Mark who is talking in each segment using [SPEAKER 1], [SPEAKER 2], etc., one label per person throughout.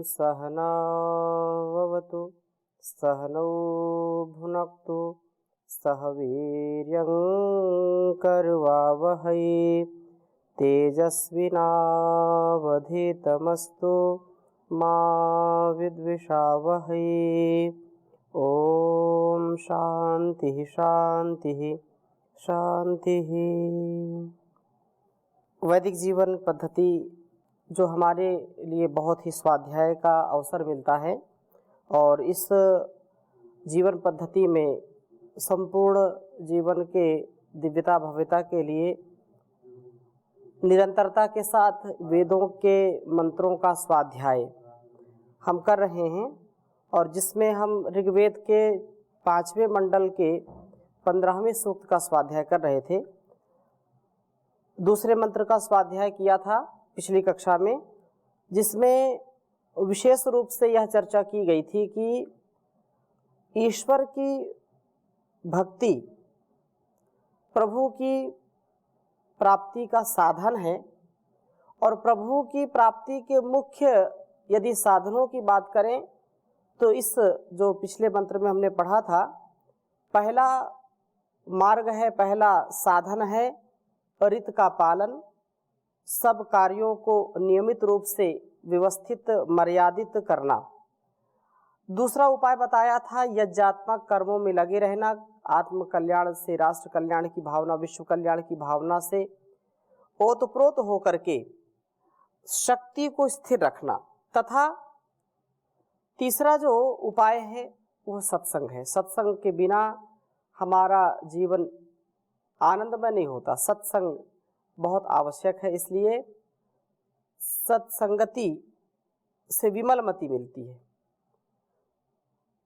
[SPEAKER 1] सहनाववतु सहनौ भुनक्तु सह वीर्यं करवावहै तेजस्विनावधीतमस्तु मा विद्विषावहै। ओम शांति शांति शांति। वैदिक जीवन पद्धति जो हमारे लिए बहुत ही स्वाध्याय का अवसर मिलता है और इस जीवन पद्धति में संपूर्ण जीवन के दिव्यता भव्यता के लिए निरंतरता के साथ वेदों के मंत्रों का स्वाध्याय हम कर रहे हैं और जिसमें हम ऋग्वेद के 5वें मंडल के 15वें सूक्त का स्वाध्याय कर रहे थे। दूसरे मंत्र का स्वाध्याय किया था पिछली कक्षा में, जिसमें विशेष रूप से यह चर्चा की गई थी कि ईश्वर की भक्ति प्रभु की प्राप्ति का साधन है और प्रभु की प्राप्ति के मुख्य यदि साधनों की बात करें तो इस जो पिछले मंत्र में हमने पढ़ा था, पहला मार्ग है, पहला साधन है रित का पालन, सब कार्यों को नियमित रूप से व्यवस्थित मर्यादित करना। दूसरा उपाय बताया था यज्ञात्मक कर्मों में लगे रहना, आत्म कल्याण से राष्ट्र कल्याण की भावना, विश्व कल्याण की भावना से ओतप्रोत होकर के शक्ति को स्थिर रखना। तथा तीसरा जो उपाय है वह सत्संग है। सत्संग के बिना हमारा जीवन आनंदमय नहीं होता, सत्संग बहुत आवश्यक है। इसलिए सत्संगति से विमल मति मिलती है।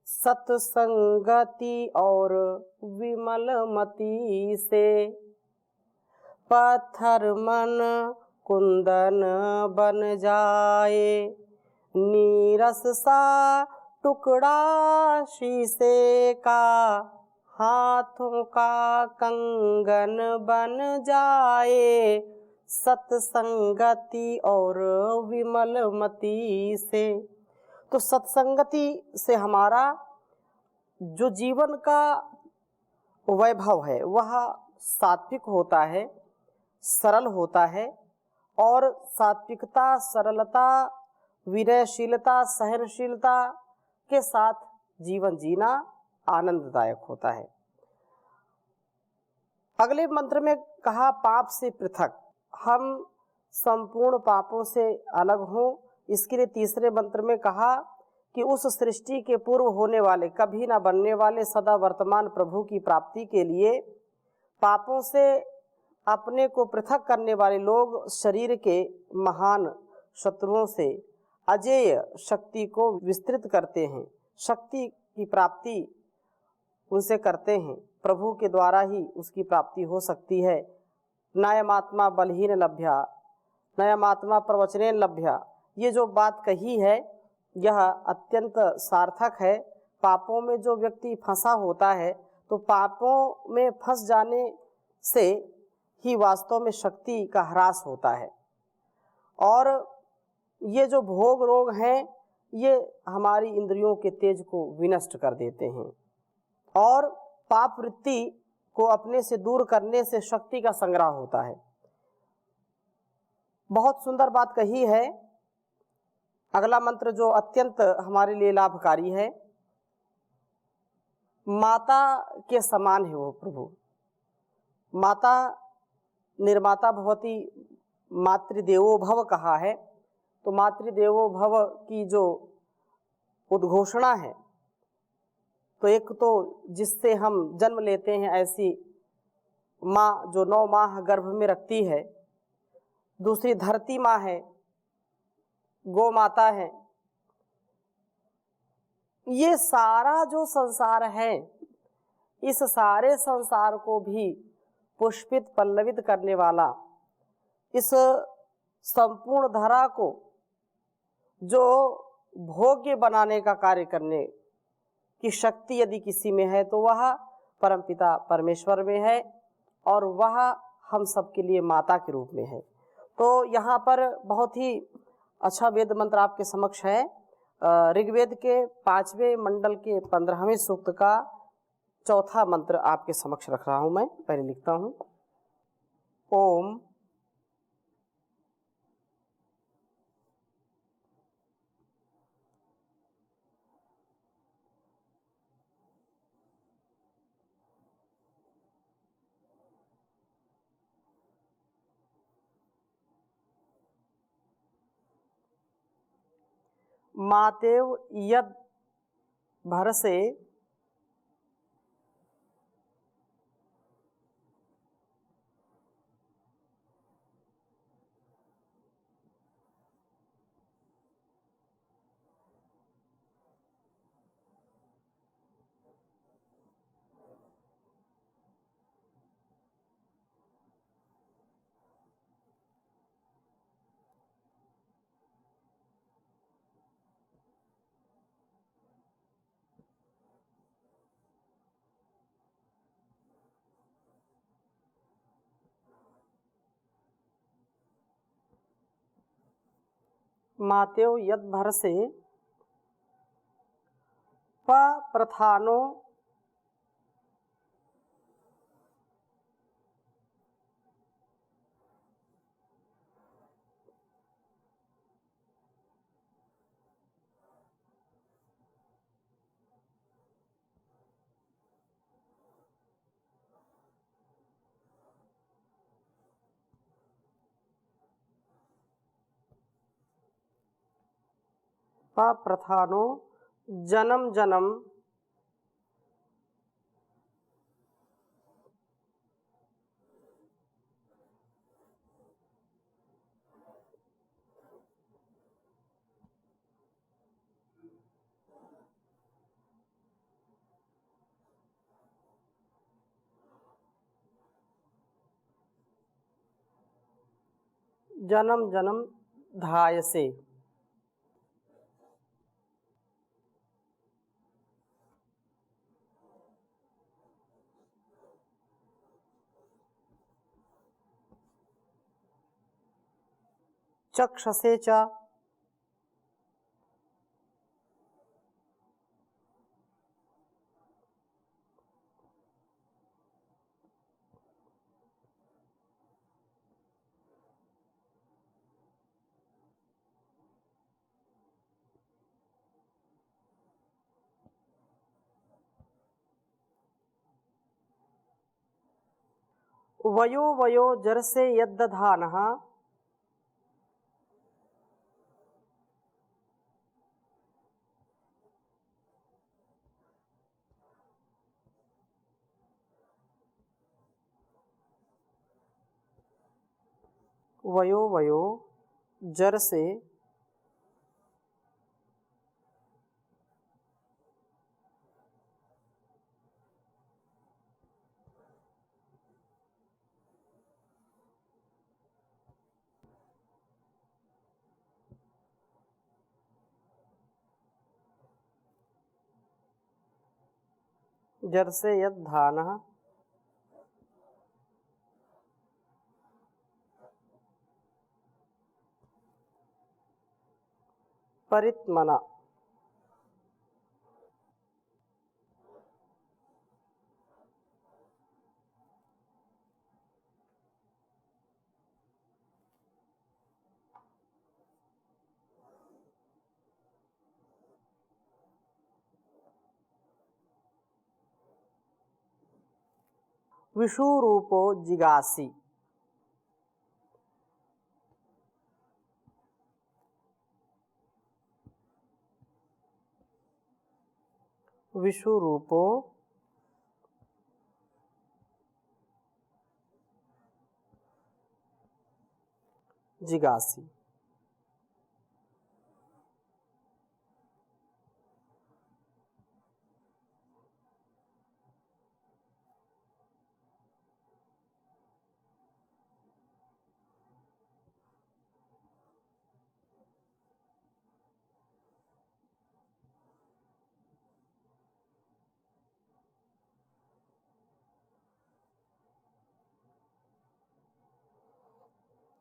[SPEAKER 1] सत्संगति और विमल मति से पत्थर मन कुंदन बन जाए, नीरस सा टुकड़ा शीशे का हाथों का कंगन बन जाए। सत्संगति और विमल मति से, तो सत्संगति से हमारा जो जीवन का वैभव है वह सात्विक होता है, सरल होता है और सात्विकता, सरलता, विनयशीलता, सहनशीलता के साथ जीवन जीना आनंददायक होता है। अगले मंत्र में कहा पाप से पृथक, हम संपूर्ण पापों से अलग हों। इसके लिए तीसरे मंत्र में कहा कि उस सृष्टि के पूर्व होने वाले, कभी ना बनने वाले, सदा वर्तमान प्रभु की प्राप्ति के लिए पापों से अपने को पृथक करने वाले लोग शरीर के महान शत्रुओं से अजेय शक्ति को विस्तृत करते हैं, शक्ति की प्राप्ति उनसे करते हैं। प्रभु के द्वारा ही उसकी प्राप्ति हो सकती है। नयमात्मा बलहीन लभ्या, नयमात्मा प्रवचनेन लभ्या, ये जो बात कही है यह अत्यंत सार्थक है। पापों में जो व्यक्ति फंसा होता है तो पापों में फंस जाने से ही वास्तव में शक्ति का ह्रास होता है और ये जो भोग रोग हैं ये हमारी इंद्रियों के तेज को विनष्ट कर देते हैं और पाप वृत्ति को अपने से दूर करने से शक्ति का संग्रह होता है। बहुत सुंदर बात कही है। अगला मंत्र जो अत्यंत हमारे लिए लाभकारी है, माता के समान है वो प्रभु। माता निर्माता भवती मातृदेवो भव कहा है, तो मातृदेवो भव की जो उद्घोषणा है, तो एक तो जिससे हम जन्म लेते हैं ऐसी माँ जो 9 माह गर्भ में रखती है, दूसरी धरती माँ है, गौ माता है। ये सारा जो संसार है, इस सारे संसार को भी पुष्पित पल्लवित करने वाला, इस संपूर्ण धरा को जो भोग्य बनाने का कार्य करने की शक्ति यदि किसी में है तो वह परमपिता परमेश्वर में है और वह हम सब के लिए माता के रूप में है। तो यहाँ पर बहुत ही अच्छा वेद मंत्र आपके समक्ष है। ऋग्वेद के 5वें मंडल के 15वें सूक्त का चौथा मंत्र आपके समक्ष रख रहा हूं। मैं पहले लिखता हूं। ओम मातेव यद भरसे मातेव यद भरसे प प्रथानो प्रथानो जन्म जन्म जन्म जन्म धायसे। चक्षसे च वयो वयो जरसे यद्दधानः वयो वयो जरसे जरसे यद्धानः परित्मना। विषुरूपो जिगासी। विषुरूपो जिगासी।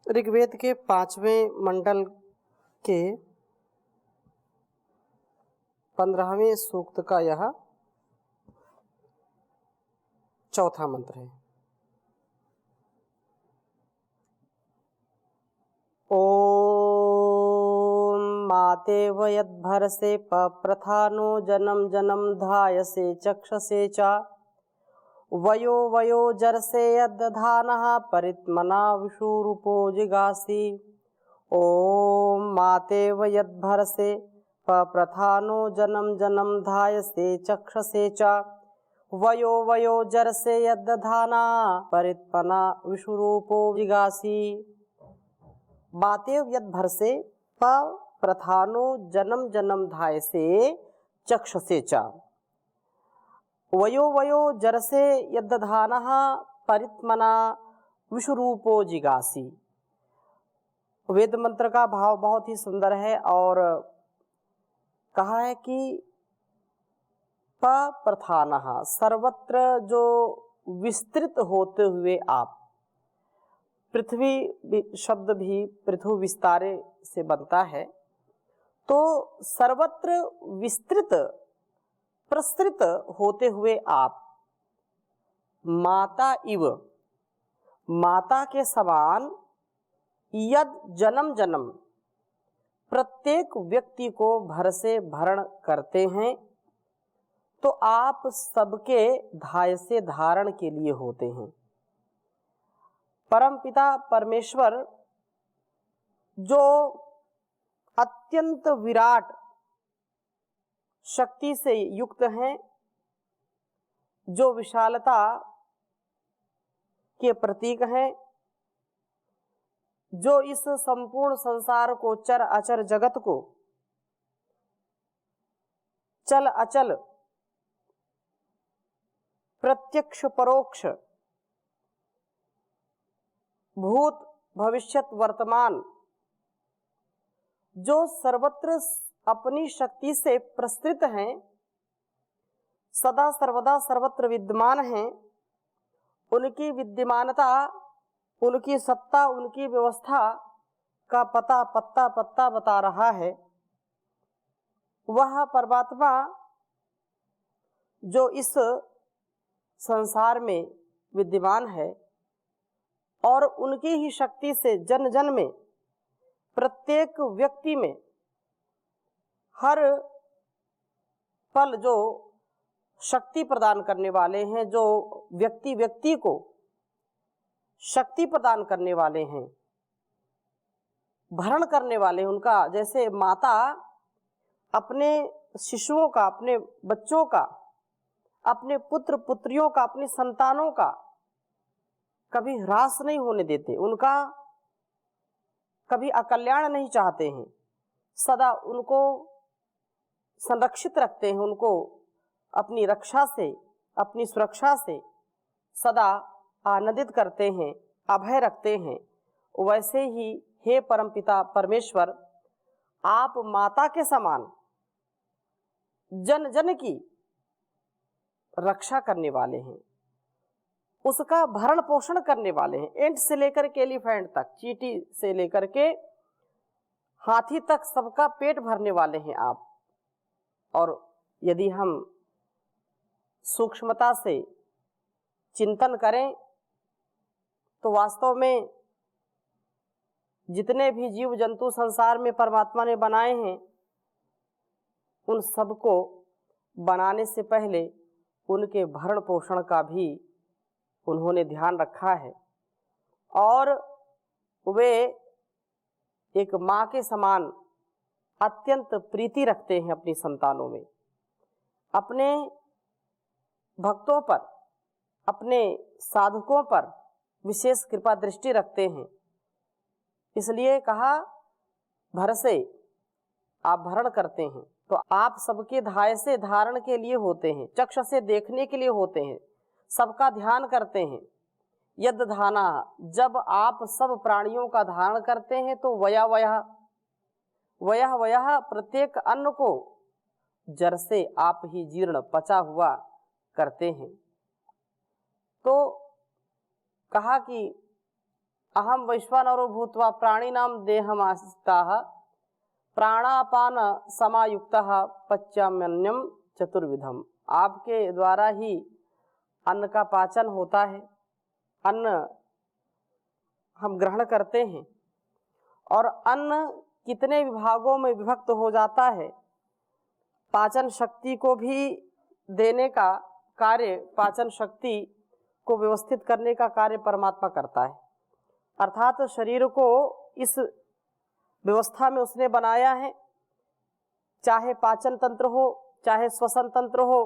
[SPEAKER 1] ऋग्वेद के 5वें मंडल के 15वें सूक्त का यह चौथा मंत्र है। ओम मातेव यद्भरसे पप्रथानो जन्म जन्म धायसे चक्षसे च वयो वयो जरसे यद्दधानः परित्मना विषुरूपो जिगासि। ओम मातेव यद्भरसे पप्रथानो जन्म जन्म धायसे चक्षसे च वयो वयो जरसे यद्दधाना परित्मना विषुरूपो जिगासि। मातेव यद्भरसे पप्रथानो जन्म जन्म धायसे चक्षसे च वयो वयो जरसे यद्दधानः परित्मना विषुरूपो जिगासि। वेद मंत्र का भाव बहुत ही सुंदर है और कहा है कि पप्रथानः सर्वत्र जो विस्तृत होते हुए आप, पृथ्वी शब्द भी पृथु विस्तारे से बनता है, तो सर्वत्र विस्तृत प्रसृत होते हुए आप माता इव, माता के समान यद जन्म जन्म प्रत्येक व्यक्ति को भर से भरण करते हैं, तो आप सबके धाय से धारण के लिए होते हैं। परमपिता परमेश्वर जो अत्यंत विराट शक्ति से युक्त हैं, जो विशालता के प्रतीक हैं, जो इस संपूर्ण संसार को, चर अचर जगत को, चल अचल प्रत्यक्ष परोक्ष भूत भविष्यत वर्तमान जो सर्वत्र अपनी शक्ति से प्रसृत हैं, सदा सर्वदा सर्वत्र विद्यमान हैं, उनकी विद्यमानता, उनकी सत्ता, उनकी व्यवस्था का पता पत्ता पत्ता बता रहा है। वह परमात्मा जो इस संसार में विद्यमान है और उनकी ही शक्ति से जन जन में, प्रत्येक व्यक्ति में, हर पल जो शक्ति प्रदान करने वाले हैं, जो व्यक्ति व्यक्ति को शक्ति प्रदान करने वाले हैं, भरण करने वाले हैं। उनका जैसे माता अपने शिशुओं का, अपने बच्चों का, अपने पुत्र पुत्रियों का, अपने संतानों का कभी ह्रास नहीं होने देते, उनका कभी अकल्याण नहीं चाहते हैं, सदा उनको संरक्षित रखते हैं, उनको अपनी रक्षा से, अपनी सुरक्षा से सदा आनंदित करते हैं, अभय रखते हैं। वैसे ही हे परमपिता परमेश्वर, आप माता के समान जन जन की रक्षा करने वाले हैं, उसका भरण पोषण करने वाले हैं। एंट से लेकर के एलिफेंट तक, चींटी से लेकर के हाथी तक सबका पेट भरने वाले हैं आप। और यदि हम सूक्ष्मता से चिंतन करें तो वास्तव में जितने भी जीव जंतु संसार में परमात्मा ने बनाए हैं, उन सबको बनाने से पहले उनके भरण पोषण का भी उन्होंने ध्यान रखा है और वे एक माँ के समान अत्यंत प्रीति रखते हैं अपनी संतानों में, अपने भक्तों पर, अपने साधकों पर विशेष कृपा दृष्टि रखते हैं। इसलिए कहा भर से आप भरण करते हैं, तो आप सबके धाय से धारण के लिए होते हैं, चक्षु से देखने के लिए होते हैं, सबका ध्यान करते हैं। यद धाना, जब आप सब प्राणियों का धारण करते हैं तो वया वया वयः वयः प्रत्येक अन्न को जड़ से आप ही जीर्ण पचा हुआ करते हैं। तो कहा कि अहम वैश्वानरो भूत्वा प्राणिनाम देहमाश्रिताः प्राणापान समायुक्तः पच्यमन्यम चतुर्विधम। आपके द्वारा ही अन्न का पाचन होता है, अन्न हम ग्रहण करते हैं और अन्न कितने विभागों में विभक्त हो जाता है। पाचन शक्ति को भी देने का कार्य, पाचन शक्ति को व्यवस्थित करने का कार्य परमात्मा करता है। अर्थात शरीर को इस व्यवस्था में उसने बनाया है, चाहे पाचन तंत्र हो, चाहे श्वसन तंत्र हो,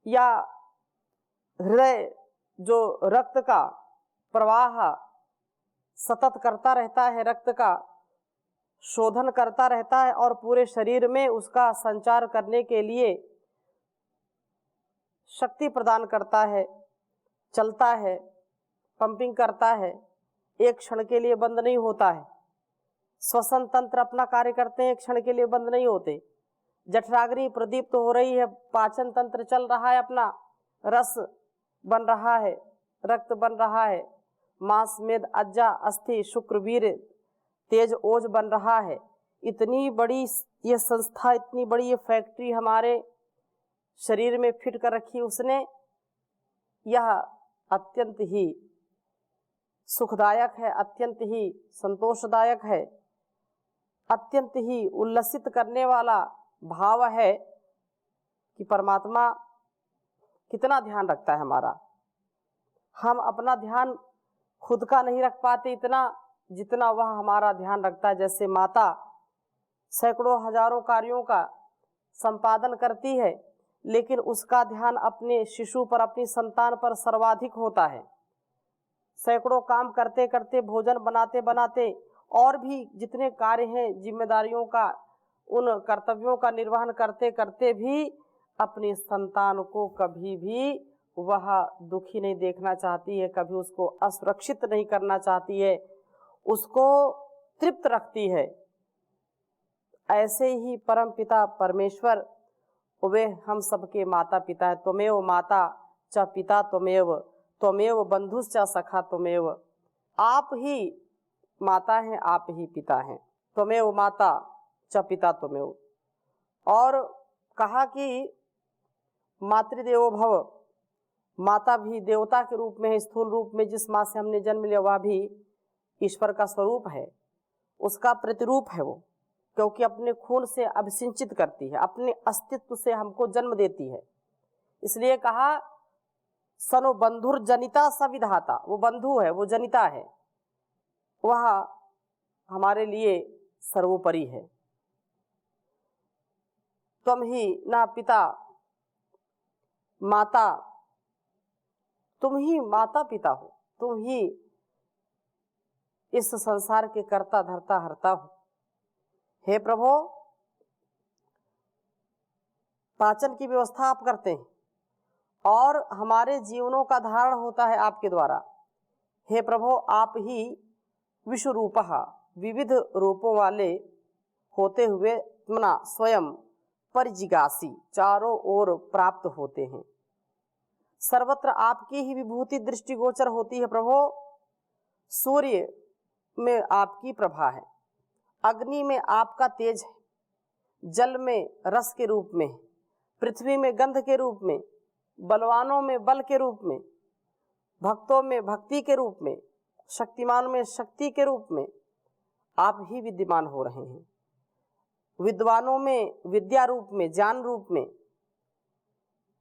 [SPEAKER 1] या हृदय जो रक्त का प्रवाह सतत करता रहता है, रक्त का शोधन करता रहता है और पूरे शरीर में उसका संचार करने के लिए शक्ति प्रदान करता है, चलता है, पंपिंग करता है, एक क्षण के लिए बंद नहीं होता है। श्वसन तंत्र अपना कार्य करते हैं, एक क्षण के लिए बंद नहीं होते। जठराग्नि प्रदीप्त हो रही है, पाचन तंत्र चल रहा है अपना, रस बन रहा है, रक्त बन रहा है, मांस मेद अज्जा अस्थि शुक्र वीर तेज ओज बन रहा है। इतनी बड़ी ये संस्था, इतनी बड़ी ये फैक्ट्री हमारे शरीर में फिट कर रखी उसने। यह अत्यंत ही सुखदायक है, अत्यंत ही संतोषदायक है, अत्यंत ही उल्लसित करने वाला भाव है कि परमात्मा कितना ध्यान रखता है हमारा। हम अपना ध्यान खुद का नहीं रख पाते इतना जितना वह हमारा ध्यान रखता है। जैसे माता सैकड़ों हजारों कार्यों का संपादन करती है, लेकिन उसका ध्यान अपने शिशु पर, अपनी संतान पर सर्वाधिक होता है। सैकड़ों काम करते करते, भोजन बनाते बनाते, और भी जितने कार्य हैं जिम्मेदारियों का, उन कर्तव्यों का निर्वहन करते करते भी अपनी संतान को कभी भी वह दुखी नहीं देखना चाहती है, कभी उसको असुरक्षित नहीं करना चाहती है, उसको तृप्त रखती है। ऐसे ही परम पिता परमेश्वर वे हम सबके माता पिता है। त्वमेव माता च पिता त्वमेव, त्वमेव बंधुश्च सखा त्वमेव। आप ही माता हैं, आप ही पिता हैं। त्वमेव माता च पिता त्वमेव। और कहा कि मातृदेवो भव, माता भी देवता के रूप में है, स्थूल रूप में जिस माँ से हमने जन्म लिया वह भी ईश्वर का स्वरूप है, उसका प्रतिरूप है वो, क्योंकि अपने खून से अभिसिंचित करती है, अपने अस्तित्व से हमको जन्म देती है। इसलिए कहा सनो बंधुर जनिता सविधाता, वो बंधु है, वो जनिता है, वह हमारे लिए सर्वोपरि है। तुम ही ना पिता माता, तुम ही माता पिता हो, तुम ही इस संसार के कर्ता धर्ता हरता हो। हे प्रभु, पाचन की व्यवस्था आप करते हैं और हमारे जीवनों का धारण होता है आपके द्वारा। हे प्रभु, आप ही विश्व रूपः, विविध रूपों वाले होते हुए मना स्वयं परिजिगासी, चारों ओर प्राप्त होते हैं। सर्वत्र आपकी ही विभूति दृष्टिगोचर होती है प्रभु। सूर्य में आपकी प्रभा है, अग्नि में आपका तेज है, जल में रस के रूप में, पृथ्वी में गंध के रूप में, बलवानों में बल के रूप में, भक्तों में भक्ति के रूप में, शक्तिमान में शक्ति के रूप में आप ही विद्यमान हो रहे हैं। विद्वानों में विद्या रूप में, ज्ञान रूप में,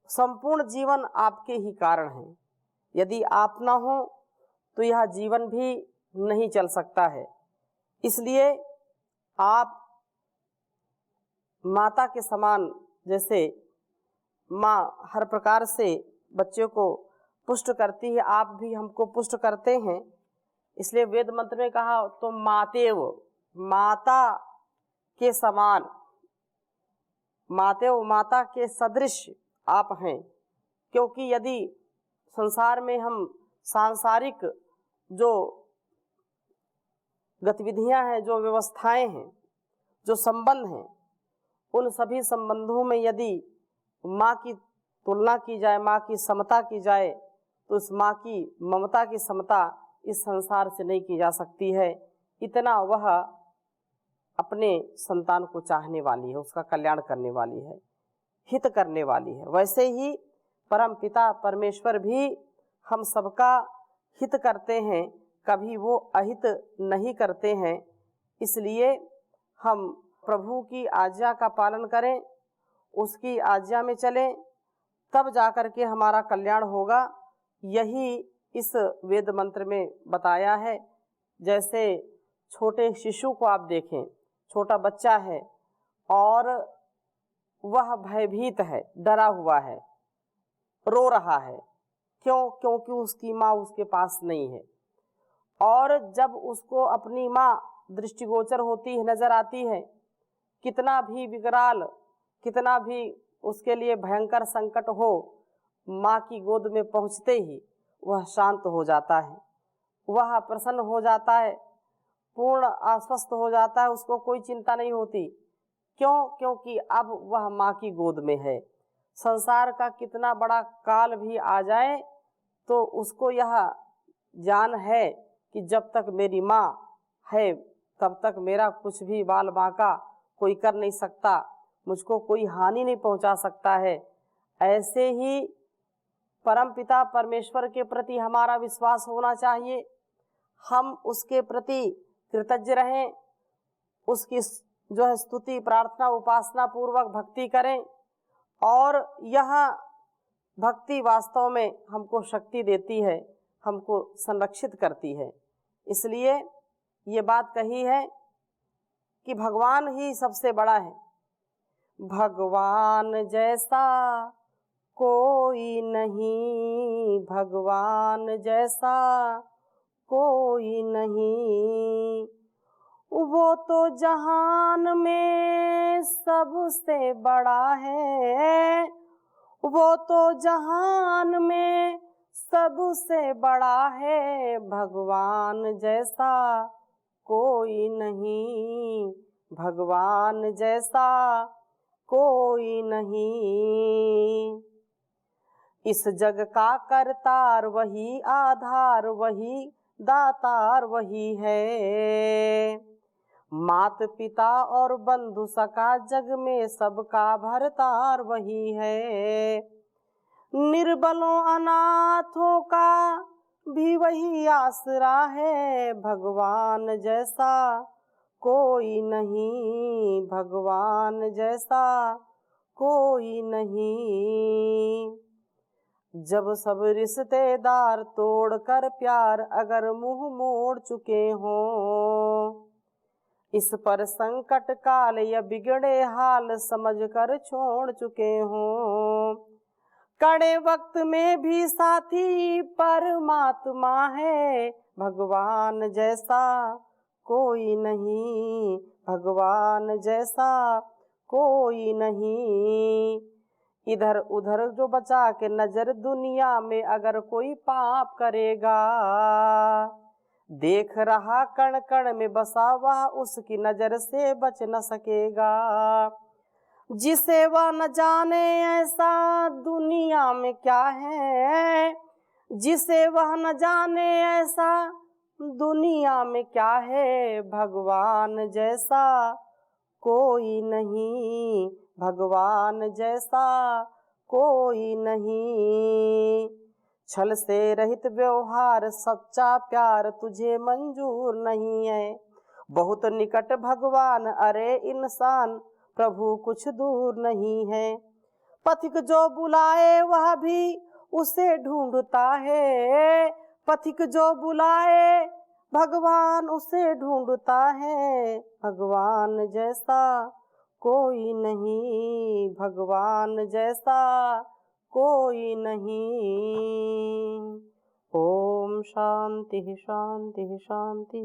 [SPEAKER 1] संपूर्ण जीवन आपके ही कारण है। यदि आप ना हो तो यह जीवन भी नहीं चल सकता है। इसलिए आप माता के समान, जैसे माँ हर प्रकार से बच्चे को पुष्ट करती है, आप भी हमको पुष्ट करते हैं। इसलिए वेद मंत्र में कहा तो मातेव, माता के समान, मातेव माता के सदृश आप हैं। क्योंकि यदि संसार में हम सांसारिक जो गतिविधियां हैं, जो व्यवस्थाएं हैं, जो संबंध हैं, उन सभी संबंधों में यदि माँ की तुलना की जाए, माँ की समता की जाए, तो उस माँ की ममता की समता इस संसार से नहीं की जा सकती है। इतना वह अपने संतान को चाहने वाली है, उसका कल्याण करने वाली है, हित करने वाली है। वैसे ही परम पिता परमेश्वर भी हम सबका हित करते हैं, कभी वो अहित नहीं करते हैं। इसलिए हम प्रभु की आज्ञा का पालन करें, उसकी आज्ञा में चलें, तब जाकर के हमारा कल्याण होगा। यही इस वेद मंत्र में बताया है। जैसे छोटे शिशु को आप देखें, छोटा बच्चा है और वह भयभीत है, डरा हुआ है, रो रहा है। क्यों? क्योंकि उसकी माँ उसके पास नहीं है। और जब उसको अपनी माँ दृष्टिगोचर होती है, नजर आती है, कितना भी विकराल, कितना भी उसके लिए भयंकर संकट हो, माँ की गोद में पहुँचते ही वह शांत हो जाता है, वह प्रसन्न हो जाता है, पूर्ण आश्वस्त हो जाता है, उसको कोई चिंता नहीं होती। क्यों? क्योंकि अब वह माँ की गोद में है। संसार का कितना बड़ा काल भी आ जाए तो उसको यह जान है कि जब तक मेरी माँ है तब तक मेरा कुछ भी बाल बांका कोई कर नहीं सकता, मुझको कोई हानि नहीं पहुंचा सकता है। ऐसे ही परमपिता परमेश्वर के प्रति हमारा विश्वास होना चाहिए। हम उसके प्रति कृतज्ञ रहें, उसकी जो है स्तुति प्रार्थना उपासना पूर्वक भक्ति करें, और यह भक्ति वास्तव में हमको शक्ति देती है, हमको संरक्षित करती है। इसलिए ये बात कही है कि भगवान ही सबसे बड़ा है। भगवान जैसा कोई नहीं, भगवान जैसा कोई नहीं, वो तो जहान में सबसे बड़ा है, वो तो जहान में सबसे बड़ा है। भगवान जैसा कोई नहीं, भगवान जैसा कोई नहीं। इस जग का करतार वही, आधार वही, दातार वही है। मात पिता और बंधु सखा जग में सबका भरतार वही है। निर्बलों अनाथों का भी वही आसरा है। भगवान जैसा कोई नहीं, भगवान जैसा कोई नहीं। जब सब रिश्तेदार तोड़कर प्यार अगर मुंह मोड़ चुके हों, इस पर संकट काल या बिगड़े हाल समझकर छोड़ चुके हों, कड़े वक्त में भी साथी परमात्मा है। भगवान जैसा कोई नहीं, भगवान जैसा कोई नहीं। इधर उधर जो बचा के नजर दुनिया में अगर कोई पाप करेगा, देख रहा कण कण में बसा वह उसकी नजर से बच न सकेगा। जिसे वह न जाने ऐसा दुनिया में क्या है, जिसे वह न जाने ऐसा दुनिया में क्या है। भगवान जैसा कोई नहीं, भगवान जैसा कोई नहीं। छल से रहित व्यवहार सच्चा प्यार तुझे मंजूर नहीं है। बहुत निकट भगवान अरे इंसान, प्रभु कुछ दूर नहीं है। पथिक जो बुलाए वह भी उसे ढूंढता है, पथिक जो बुलाए भगवान उसे ढूंढता है। भगवान जैसा कोई नहीं, भगवान जैसा कोई नहीं। ओम शांति शांति शांति।